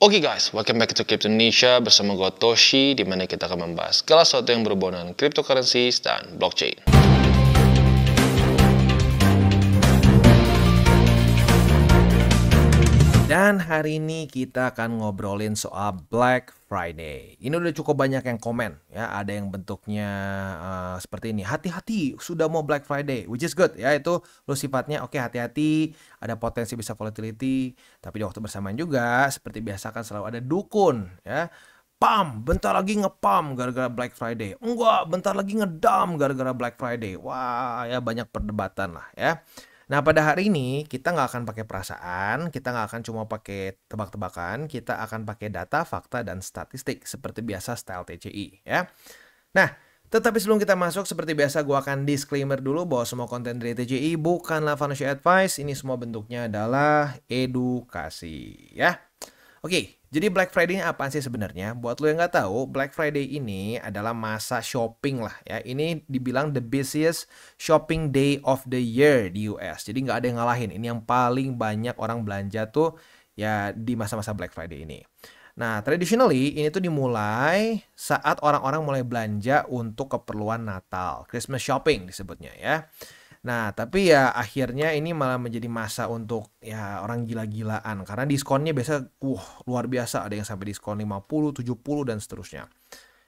Oke guys, welcome back to Crypto Indonesia bersama gue Toshi, di mana kita akan membahas segala sesuatu yang berhubungan dengan cryptocurrencies dan blockchain. Dan hari ini kita akan ngobrolin soal Black Friday. Ini udah cukup banyak yang komen ya, ada yang bentuknya seperti ini. Hati-hati, sudah mau Black Friday, which is good ya. Itu lu sifatnya oke, hati-hati, ada potensi bisa volatility, tapi di waktu bersamaan juga seperti biasa kan selalu ada dukun ya. Pam, bentar lagi ngepam gara-gara Black Friday. Enggak, bentar lagi ngedam gara-gara Black Friday. Wah, ya banyak perdebatan lah ya. Nah, pada hari ini kita nggak akan pakai perasaan, kita nggak akan cuma pakai tebak-tebakan, kita akan pakai data, fakta, dan statistik seperti biasa style TCI ya. Nah, tetapi sebelum kita masuk, seperti biasa gue akan disclaimer dulu bahwa semua konten dari TCI bukanlah financial advice, ini semua bentuknya adalah edukasi ya. Oke, jadi Black Friday ini apa sih sebenarnya? Buat lo yang nggak tahu, Black Friday ini adalah masa shopping lah ya. Ini dibilang the busiest shopping day of the year di US. Jadi nggak ada yang ngalahin. Ini yang paling banyak orang belanja tuh ya di masa-masa Black Friday ini. Nah, traditionally ini tuh dimulai saat orang-orang mulai belanja untuk keperluan Natal, Christmas shopping disebutnya ya. Nah, tapi ya akhirnya ini malah menjadi masa untuk ya orang gila-gilaan. Karena diskonnya biasa luar biasa. Ada yang sampai diskon 50, 70, dan seterusnya.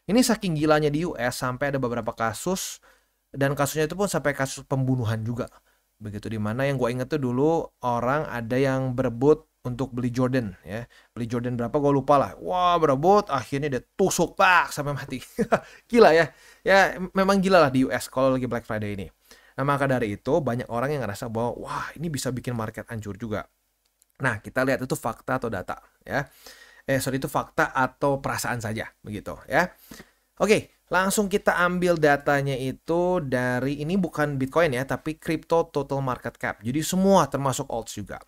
Ini saking gilanya di US sampai ada beberapa kasus. Dan kasusnya itu pun sampai kasus pembunuhan juga. Begitu, dimana yang gue inget tuh dulu orang ada yang berebut untuk beli Jordan ya. Beli Jordan berapa gue lupa lah. Wah, berebut, akhirnya dia tusuk sampai mati. Gila ya. Ya memang gila lah di US kalau lagi Black Friday ini. Nah, maka dari itu banyak orang yang ngerasa bahwa wah, ini bisa bikin market hancur juga. Nah, kita lihat itu fakta atau data ya. Itu fakta atau perasaan saja begitu ya. Oke, langsung kita ambil datanya itu dari, ini bukan Bitcoin ya, tapi crypto total market cap. Jadi semua termasuk alts juga.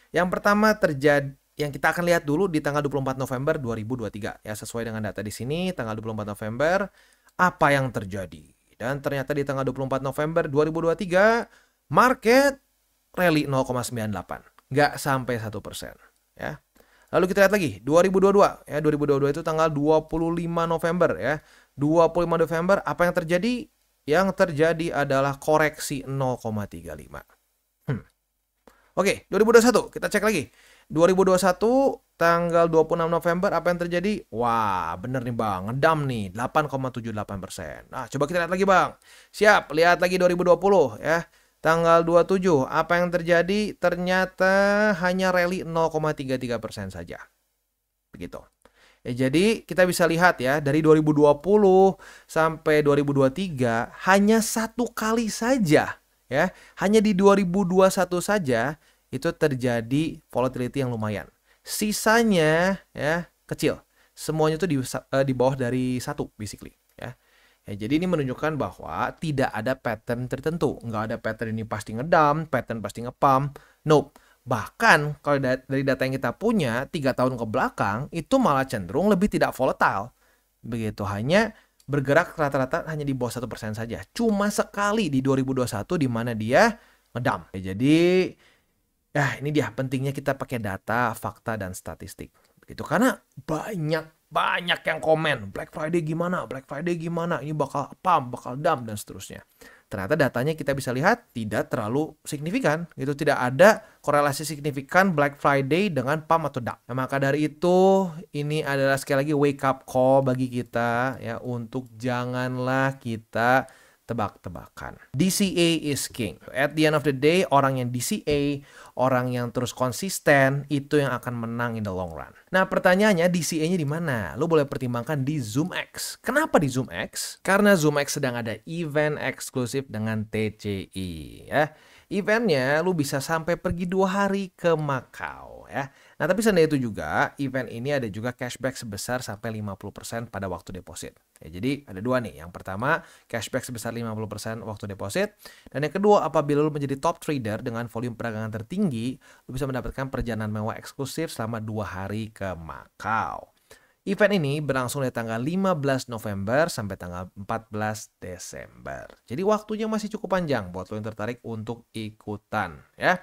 Yang pertama terjadi, yang kita akan lihat dulu di tanggal 24 November 2023 ya, sesuai dengan data di sini tanggal 24 November apa yang terjadi. Dan ternyata di tanggal 24 November 2023, market rally 0,98. Nggak sampai 1%. Ya. Lalu kita lihat lagi, 2022. Ya, 2022 itu tanggal 25 November. Ya. 25 November, apa yang terjadi? Yang terjadi adalah koreksi 0,35. Oke, 2021, kita cek lagi. 2021 tanggal 26 November apa yang terjadi? Wah, bener nih Bang, ngedam nih 8,78%. Nah, coba kita lihat lagi Bang. Siap, lihat lagi 2020 ya. Tanggal 27 apa yang terjadi? Ternyata hanya rally 0,33% saja. Begitu. Ya, jadi kita bisa lihat ya, dari 2020 sampai 2023 hanya satu kali saja ya. Hanya di 2021 saja itu terjadi volatility yang lumayan. Sisanya ya kecil. Semuanya itu di bawah dari 1 basically ya. Ya, jadi ini menunjukkan bahwa tidak ada pattern tertentu. Nggak ada pattern ini pasti ngedam, pattern pasti ngepump. Nope. Bahkan kalau dari data yang kita punya 3 tahun ke belakang itu malah cenderung lebih tidak volatile. Begitu, hanya bergerak rata-rata hanya di bawah 1% saja. Cuma sekali di 2021 di mana dia ngedam. Ya, jadi ya ini dia pentingnya kita pakai data, fakta, dan statistik. Begitu, karena banyak yang komen Black Friday gimana, ini bakal pump, bakal dump, dan seterusnya. Ternyata datanya kita bisa lihat tidak terlalu signifikan, gitu, tidak ada korelasi signifikan Black Friday dengan pump atau dump. Nah, maka dari itu ini adalah sekali lagi wake up call bagi kita ya, untuk janganlah kita tebak-tebakan. DCA is king. At the end of the day, orang yang DCA, orang yang terus konsisten, itu yang akan menang in the long run. Nah, pertanyaannya DCA-nya di mana? Lo boleh pertimbangkan di ZoomX. Kenapa di ZoomX? Karena ZoomX sedang ada event eksklusif dengan TCI ya. Eventnya lu bisa sampai pergi 2 hari ke Macau ya. Nah, tapi selain itu juga, event ini ada juga cashback sebesar sampai 50% pada waktu deposit. Ya, jadi ada 2 nih. Yang pertama, cashback sebesar 50% waktu deposit. Dan yang kedua, apabila lu menjadi top trader dengan volume perdagangan tertinggi, lu bisa mendapatkan perjalanan mewah eksklusif selama 2 hari ke Macau. Event ini berlangsung dari tanggal 15 November sampai tanggal 14 Desember. Jadi waktunya masih cukup panjang buat lo yang tertarik untuk ikutan ya.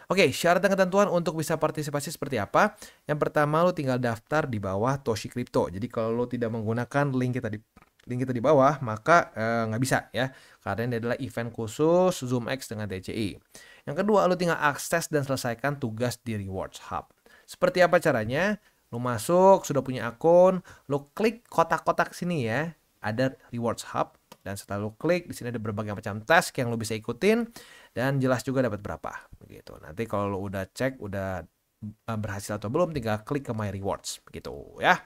Oke, syarat dan ketentuan untuk bisa partisipasi seperti apa? Yang pertama, lu tinggal daftar di bawah Toshi Crypto. Jadi kalau lu tidak menggunakan link kita di bawah, maka nggak bisa ya. Karena ini adalah event khusus ZoomX dengan TCI. Yang kedua, lu tinggal akses dan selesaikan tugas di Rewards Hub. Seperti apa caranya? Lu masuk, sudah punya akun, lu klik kotak-kotak sini ya. Ada Rewards Hub. Dan setelah lu klik, di sini ada berbagai macam task yang lu bisa ikutin. Dan jelas juga dapat berapa. Begitu. Nanti kalau lu udah cek, udah berhasil atau belum, tinggal klik ke My Rewards. Begitu ya.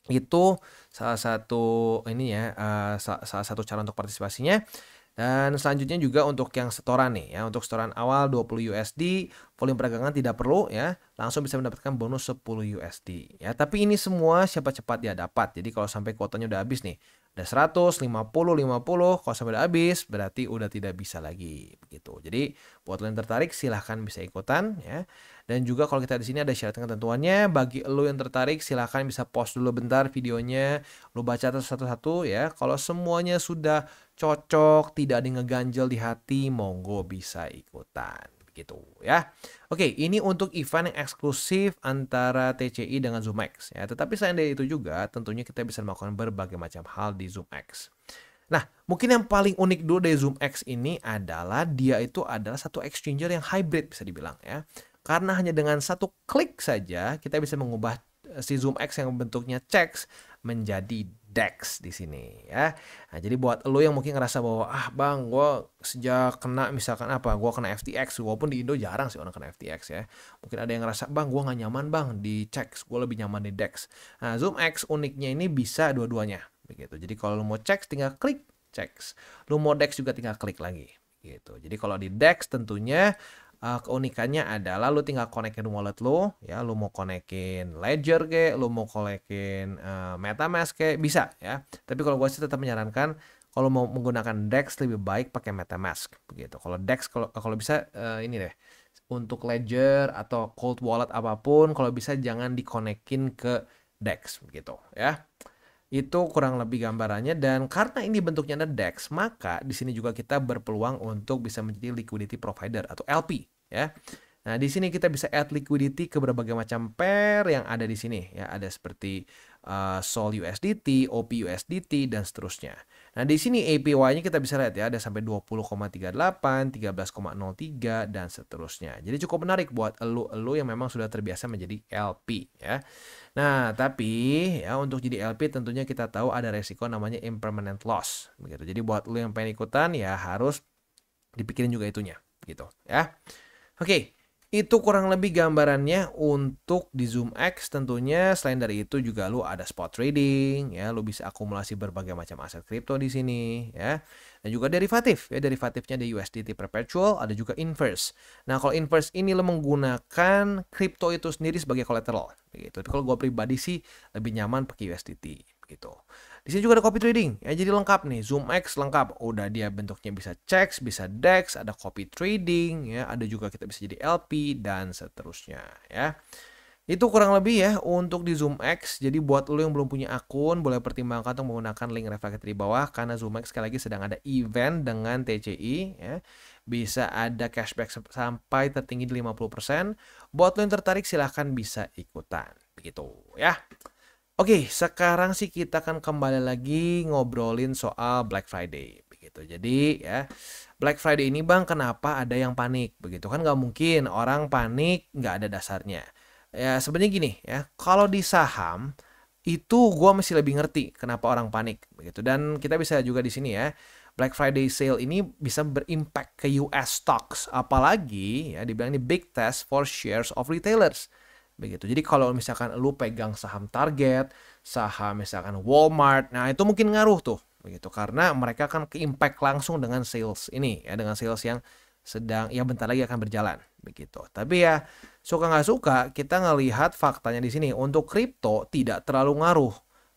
Itu salah satu ini ya, salah satu cara untuk partisipasinya. Dan selanjutnya juga untuk yang setoran nih ya, untuk setoran awal 20 USD, volume perdagangan tidak perlu ya, langsung bisa mendapatkan bonus 10 USD ya. Tapi ini semua siapa cepat dia dapat. Jadi kalau sampai kuotanya udah habis nih, ada 100, 50, 50, kalau sampai udah habis berarti udah tidak bisa lagi begitu. Jadi buat lo yang tertarik silahkan bisa ikutan ya. Dan juga kalau kita di sini ada syarat ketentuannya, bagi lo yang tertarik silahkan bisa pause dulu bentar videonya, lo baca satu-satu ya. Kalau semuanya sudah cocok, tidak ada yang ngeganjel di hati, monggo bisa ikutan gitu ya. Oke, ini untuk event yang eksklusif antara TCI dengan ZoomX ya. Tetapi selain dari itu juga tentunya kita bisa melakukan berbagai macam hal di ZoomX. Nah, mungkin yang paling unik dulu dari ZoomX ini adalah dia itu adalah satu exchanger yang hybrid bisa dibilang ya. Karena hanya dengan satu klik saja kita bisa mengubah si ZoomX yang bentuknya checks menjadi DEX di sini ya. Nah, jadi buat lo yang mungkin ngerasa bahwa bang, gue sejak kena misalkan gue kena FTX, walaupun di Indo jarang sih orang kena FTX ya. Mungkin ada yang ngerasa bang, gue nggak nyaman bang di checks, gue lebih nyaman di DEX. Nah, ZoomX uniknya ini bisa dua-duanya begitu. Jadi kalau lo mau checks tinggal klik checks, lo mau DEX juga tinggal klik lagi gitu. Jadi kalau di DEX tentunya keunikannya adalah lu tinggal konekin wallet lu ya, lu mau konekin Ledger kayak, lu mau konekin MetaMask kayak bisa ya. Tapi kalau gue sih tetap menyarankan kalau mau menggunakan DEX lebih baik pakai MetaMask begitu. Kalau DEX kalau bisa ini deh, untuk Ledger atau cold wallet apapun kalau bisa jangan dikonekin ke DEX begitu ya. Itu kurang lebih gambarannya, dan karena ini bentuknya ada DEX, maka di sini juga kita berpeluang untuk bisa menjadi liquidity provider atau LP ya. Nah, di sini kita bisa add liquidity ke berbagai macam pair yang ada di sini ya, ada seperti Sol USDT, OP USDT dan seterusnya. Nah, di sini APY-nya kita bisa lihat ya, ada sampai 20,38, 13,03 dan seterusnya. Jadi cukup menarik buat elu yang memang sudah terbiasa menjadi LP ya. Nah, tapi ya untuk jadi LP tentunya kita tahu ada resiko namanya impermanent loss begitu. Jadi buat lu yang pengen ikutan ya harus dipikirin juga itunya gitu ya. Oke, itu kurang lebih gambarannya untuk di ZoomX. Tentunya selain dari itu juga lu ada spot trading ya, lu bisa akumulasi berbagai macam aset kripto di sini ya. Dan juga derivatif ya, derivatifnya ada USDT perpetual, ada juga inverse. Nah, kalau inverse ini lo menggunakan kripto itu sendiri sebagai collateral gitu. Tapi kalau gue pribadi sih lebih nyaman pakai USDT gitu. Di sini juga ada copy trading ya, jadi lengkap nih, ZoomX lengkap. Udah dia bentuknya bisa checks, bisa DEX, ada copy trading ya, ada juga kita bisa jadi LP dan seterusnya ya. Itu kurang lebih ya untuk di ZoomX. Jadi buat lo yang belum punya akun, boleh pertimbangkan untuk menggunakan link reflected di bawah, karena ZoomX sekali lagi sedang ada event dengan TCI ya. Bisa ada cashback sampai tertinggi di 50%. Buat lo yang tertarik silahkan bisa ikutan begitu ya. Oke, sekarang sih kita akan kembali lagi ngobrolin soal Black Friday begitu. Jadi ya, Black Friday ini bang, kenapa ada yang panik begitu kan? Nggak mungkin orang panik nggak ada dasarnya. Ya sebenarnya gini ya, kalau di saham itu gue masih lebih ngerti kenapa orang panik begitu. Dan kita bisa juga di sini ya, Black Friday sale ini bisa berimpact ke US stocks, apalagi ya dibilang ini big test for shares of retailers begitu. Jadi kalau misalkan lu pegang saham Target, saham misalkan Walmart, nah itu mungkin ngaruh tuh begitu, karena mereka akan ke-impact langsung dengan sales ini ya, dengan sales yang sedang ya bentar lagi akan berjalan begitu. Tapi ya suka nggak suka kita ngelihat faktanya di sini untuk kripto tidak terlalu ngaruh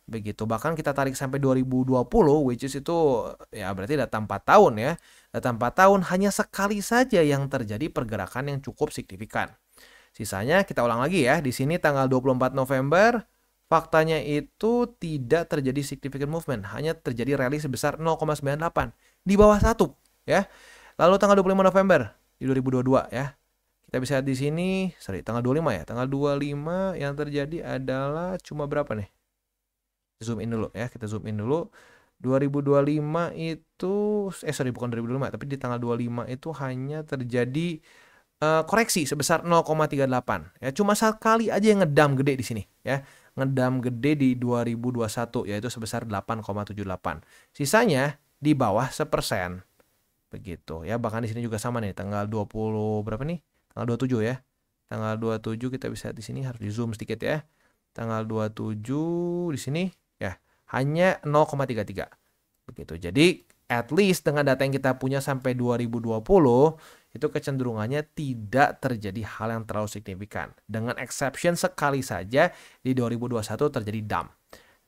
begitu. Bahkan kita tarik sampai 2020 which is itu ya berarti data 4 tahun ya. Data 4 tahun hanya sekali saja yang terjadi pergerakan yang cukup signifikan. Sisanya kita ulang lagi ya. Di sini tanggal 24 November faktanya itu tidak terjadi significant movement, hanya terjadi rally sebesar 0,98 di bawah 1 ya. Lalu tanggal 25 November di 2022 ya. Kita Kita bisa lihat di sini, sorry, tanggal 25 ya. Tanggal 25 yang terjadi adalah cuma berapa nih? Zoom in dulu ya, kita zoom in dulu. 2025 itu, sorry bukan 2025, tapi di tanggal 25 itu hanya terjadi koreksi sebesar 0,38 ya. Cuma sekali aja yang ngedam gede di sini ya. Ngedam gede di 2021 yaitu sebesar 8,78. Sisanya di bawah 1%. Begitu ya. Bahkan di sini juga sama nih, tanggal 20 berapa nih? Tanggal 27 ya. Tanggal 27 kita bisa di sini, harus di zoom sedikit ya. Tanggal 27 di sini ya hanya 0,33. Begitu. Jadi at least dengan data yang kita punya sampai 2020 itu kecenderungannya tidak terjadi hal yang terlalu signifikan. Dengan exception sekali saja di 2021 terjadi dump.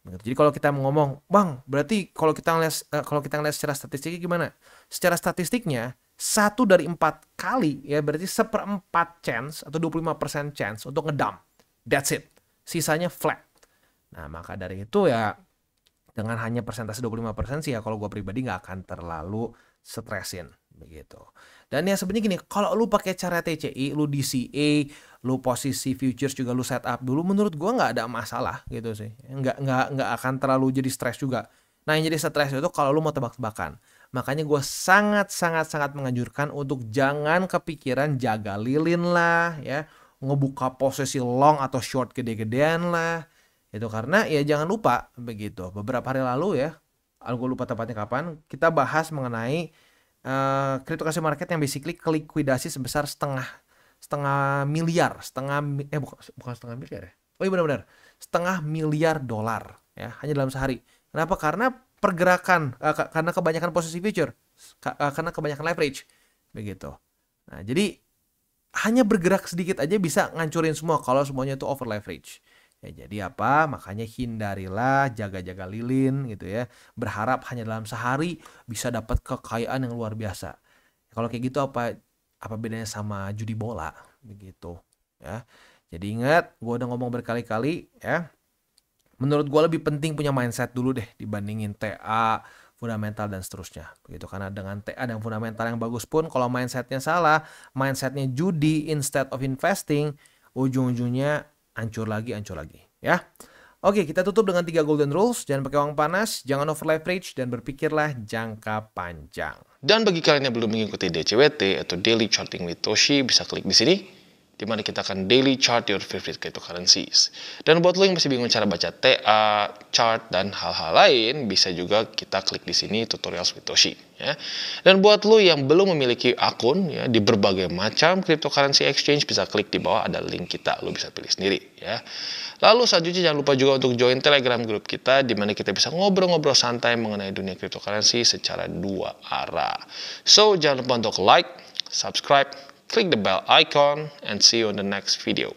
Jadi kalau kita ngomong, Bang, berarti kalau kita ngeliat secara statistiknya gimana? Secara statistiknya 1 dari 4 kali ya berarti 1/4 chance atau 25% chance untuk ngedump. That's it. Sisanya flat. Nah, maka dari itu ya dengan hanya persentase 25% sih ya kalau gue pribadi nggak akan terlalu stresin begitu. Dan ya sebenarnya gini, kalau lu pakai cara TCI, lu DCA, lu posisi futures juga lu setup dulu, menurut gue nggak ada masalah gitu sih. Nggak akan terlalu jadi stres juga. Nah, yang jadi stres itu kalau lu mau tebak-tebakan. Makanya gue sangat menganjurkan untuk jangan kepikiran jaga lilin lah ya, ngebuka posisi long atau short gede-gedean lah. Itu karena ya jangan lupa begitu. Beberapa hari lalu ya, gue lupa tepatnya kapan, kita bahas mengenai cryptocurrency market yang basically kelikuidasi sebesar setengah miliar, bukan setengah miliar ya. Oh iya benar-benar, $500 miliar ya hanya dalam sehari. Kenapa? Karena pergerakan, karena kebanyakan posisi future, karena kebanyakan leverage, begitu. Nah, jadi hanya bergerak sedikit aja bisa ngancurin semua kalau semuanya itu over leverage. Ya, jadi apa? Makanya hindarilah jaga-jaga lilin gitu ya. Berharap hanya dalam sehari bisa dapat kekayaan yang luar biasa. Kalau kayak gitu apa bedanya sama judi bola begitu ya. Jadi ingat, gue udah ngomong berkali-kali ya. Menurut gue lebih penting punya mindset dulu deh dibandingin TA, fundamental dan seterusnya. Begitu, karena dengan TA dan fundamental yang bagus pun kalau mindsetnya salah, mindsetnya judi instead of investing, ujung-ujungnya hancur lagi ya. Oke, kita tutup dengan 3 golden rules. Jangan pakai uang panas, jangan over leverage, dan berpikirlah jangka panjang. Dan bagi kalian yang belum mengikuti DCWT atau Daily Charting with Toshi, bisa klik di sini, di mana kita akan daily chart your favorite cryptocurrencies. Dan buat lo yang masih bingung cara baca TA, chart, dan hal-hal lain, bisa juga kita klik di sini tutorials with Toshi. Ya. Dan buat lo yang belum memiliki akun ya, di berbagai macam cryptocurrency exchange, bisa klik di bawah ada link kita, lo bisa pilih sendiri. Ya. Lalu selanjutnya jangan lupa juga untuk join Telegram group kita, di mana kita bisa ngobrol-ngobrol santai mengenai dunia cryptocurrency secara 2 arah. So, jangan lupa untuk like, subscribe, click the bell icon, and see you on the next video.